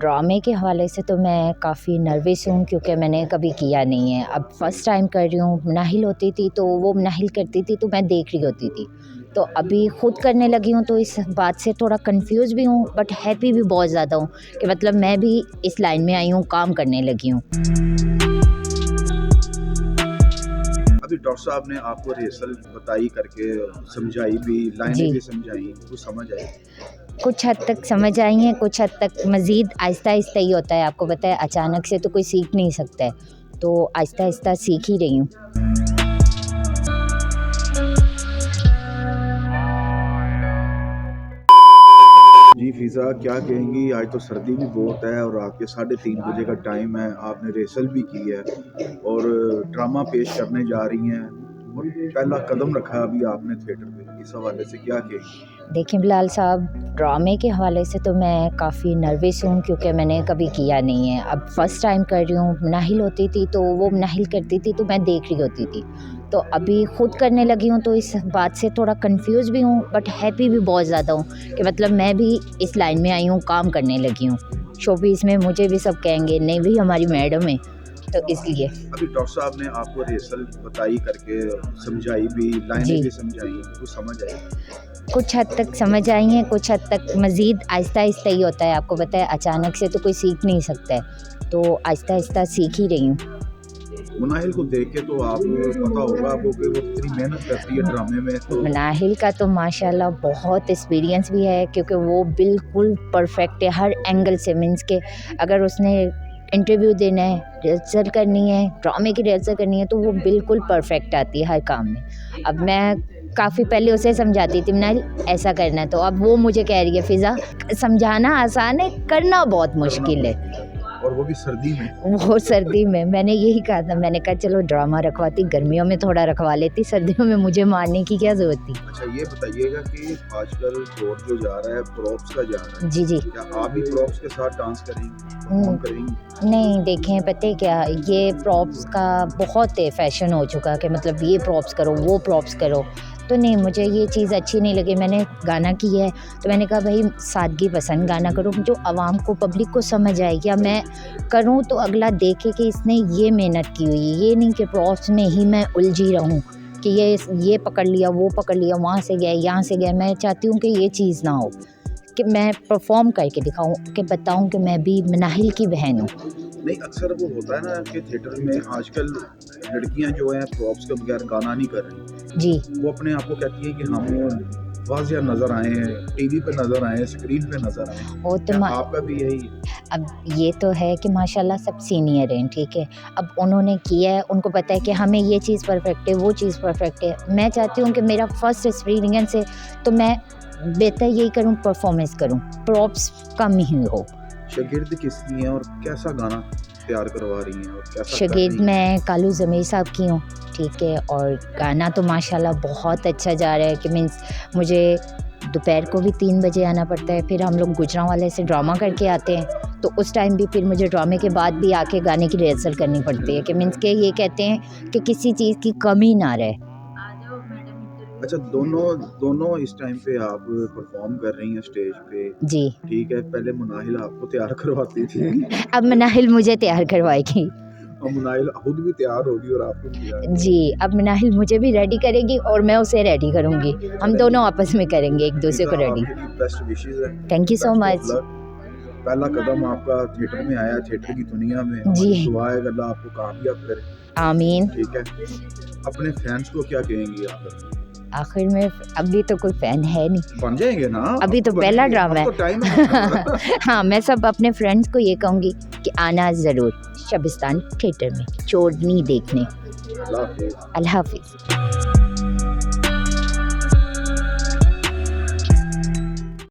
ड्रामे के हवाले से तो मैं काफ़ी नर्वस हूँ क्योंकि मैंने कभी किया नहीं है। अब फर्स्ट टाइम कर रही हूँ। नाहिल होती थी तो वो नाहिल करती थी तो मैं देख रही होती थी। तो अभी खुद करने लगी हूँ तो इस बात से थोड़ा कंफ्यूज भी हूँ बट हैप्पी भी बहुत ज़्यादा हूँ कि मतलब मैं भी इस लाइन में आई हूँ, काम करने लगी हूँ। अभी डॉक्टर साहब ने आपको रिहर्सल बताई करके समझाई भी, लाइनें जी, भी समझाई, कुछ समझ आई? कुछ हद तक समझ आई हैं, कुछ हद तक मज़ीद आहिस्ता-आहिस्ता ही होता है। आपको पता है अचानक से तो कोई सीख नहीं सकता है, तो आहिस्ता-आहिस्ता सीख ही रही हूँ। जी फ़िज़ा, क्या कहेंगी? आज तो सर्दी भी बहुत है और रात के 3:30 बजे का टाइम है। आपने रिहर्सल भी की है और ड्रामा पेश करने जा रही हैं और पहला कदम रखा अभी आपने थिएटर पे। इस हवाले से क्या कहेंगी? देखिए बिलाल साहब, ड्रामे के हवाले से तो मैं काफ़ी नर्वस हूँ क्योंकि मैंने कभी किया नहीं है। अब फर्स्ट टाइम कर रही हूँ। नाहिल होती थी तो वो नाहिल करती थी तो मैं देख रही होती थी। तो अभी खुद करने लगी हूँ तो इस बात से थोड़ा कंफ्यूज भी हूँ बट हैप्पी भी बहुत ज़्यादा हूँ कि मतलब मैं भी इस लाइन में आई हूँ, काम करने लगी हूँ। शोबीज़ में मुझे भी सब कहेंगे नहीं भी हमारी मैडम है, तो इसलिए। अभी डॉक्टर साहब ने आपको रिहर्सल बताई करके समझाई भी, लाइनें जी, भी समझाई, कुछ समझ आई? कुछ हद तक समझ आई हैं, कुछ हद तक मज़ीद आहिस्ता-आहिस्ता ही होता है। आपको पता है अचानक से तो कोई सीख नहीं सकता है, तो आहिस्ता-आहिस्ता सीख ही रही हूँ। मुनाहिल को देख के तो आप पता होगा आपको कि वो कितनी मेहनत करती है ड्रामे में, तो नाहिल का तो माशाल्लाह बहुत एक्सपीरियंस भी है क्योंकि वो बिल्कुल परफेक्ट है हर एंगल से। मीन्स के अगर उसने इंटरव्यू देना है, रिहर्सल करनी है, ड्रामे की रिहर्सल करनी है तो वो बिल्कुल परफेक्ट आती है हर काम में। अब मैं काफ़ी पहले उसे समझाती थी नाहिल ऐसा करना है, तो अब वो मुझे कह रही है फ़िज़ा समझाना आसान है, करना बहुत करना मुश्किल है। मुश्किल है और वो भी सर्दी में। वो सर्दी में मैंने यही कहा था, मैंने कहा चलो ड्रामा रखवाती, गर्मियों में थोड़ा रखवा लेती, सर्दियों में मुझे मारने की क्या ज़रूरत थी। अच्छा, ये बताइएगा कि आजकल दौर जो जा रहा है प्रॉप्स का जा रहा है, जी, जी। क्या आप भी प्रॉप्स के साथ डांस करेंगी, परफॉर्म हुँ, करेंगी? नहीं देखें पता है क्या, ये प्रॉप्स का बहुत फ़ैशन हो चुका कि मतलब ये प्रॉप्स करो, वो प्रॉप्स करो, तो नहीं मुझे ये चीज़ अच्छी नहीं लगी। मैंने गाना किया है तो मैंने कहा भई सादगी पसंद गाना करो जो आवाम को, पब्लिक को समझ आए। या मैं करूँ तो अगला देखे कि इसने ये मेहनत की हुई है, ये नहीं कि प्रॉप्स में ही मैं उलझी रहूँ कि ये पकड़ लिया, वो पकड़ लिया, वहाँ से गए, यहाँ से गए। मैं चाहती हूँ कि ये चीज़ ना हो, कि मैं परफ़ॉर्म करके दिखाऊँ, कि बताऊँ कि मैं भी नाहिल की बहन हूँ। नहीं, अक्सर वो होता है ना कि थिएटर में आजकल लड़कियां जो हैं प्रॉप्स के बगैर गाना नहीं कर रही। जी। वो अपने आप को कहती हैं कि हम वाज़िया नज़र आएँ, टीवी पे नज़र आएँ, स्क्रीन पे नज़र आएँ। वो तो क्या आपका भी यही है? अब ये तो है कि माशाल्लाह सब सीनियर हैं, ठीक है। अब उन्होंने किया है, उनको पता है कि हमें ये चीज़ परफेक्ट है, वो चीज़ परफेक्ट है। मैं चाहती हूँ कि मेरा फर्स्ट एक्सपीरियंस है तो मैं बेहतर यही करूँ, परफॉर्मेंस करूँ, प्रॉप्स कम ही हो। शागिर्द किसकी हैं और कैसा गाना तैयार करवा रही हैं और कैसा कर शागिर्द रही हैं? मैं कालू ज़मीर साहब की हूँ, ठीक है। और गाना तो माशाल्लाह बहुत अच्छा जा रहा है कि मीन्स मुझे दोपहर को भी 3 बजे आना पड़ता है, फिर हम लोग गुजरांवाले से ड्रामा करके आते हैं, तो उस टाइम भी फिर मुझे ड्रामे के बाद भी आके गाने की रिहर्सल करनी पड़ती है कि मीन्स के ये कहते हैं कि किसी चीज़ की कमी ना रहे। अच्छा, दोनों दोनों इस टाइम पे आप परफॉर्म कर रही हैं स्टेज पे, जी। ठीक है। पहले मुनाहिल आपको तैयार करवाती थी अब मनाहिल मुझे तैयार करवाएगी। और मुनाहिल खुद भी तैयार होगी और आपको भी तैयार जी, करवाएगी। अब मनाहिल मुझे भी रेडी करेगी और मैं उसे रेडी करूँगी। हम दोनों आपस में करेंगे एक-दूसरे फ़िज़ा, को रेडी। आपके लिए बेस्ट विशेज़ है, thank you so best of much. Luck. पहला कदम आपका थिएटर में आया, थिएटर की दुनिया में। जी, हमारी दुआ है कि अल्लाह आपको कामयाब करे, आमीन। ठीक है। अपने फैन्स को क्या कहेंगी आखिर में? आखिर में अभी तो कोई फ़ैन है नहीं। बन जाएँगे ना, अभी अब तो तो पहला बनेंगे, ड्रामा अब तो है। टाइम है। हाँ, मैं सब अपने फ्रेंड्स को ये कहूँगी कि आना ज़रूर शबिस्तान थिएटर में, चोरनी देखने। अल्लाह हाफ़िज़। अल्लाह हाफ़िज़।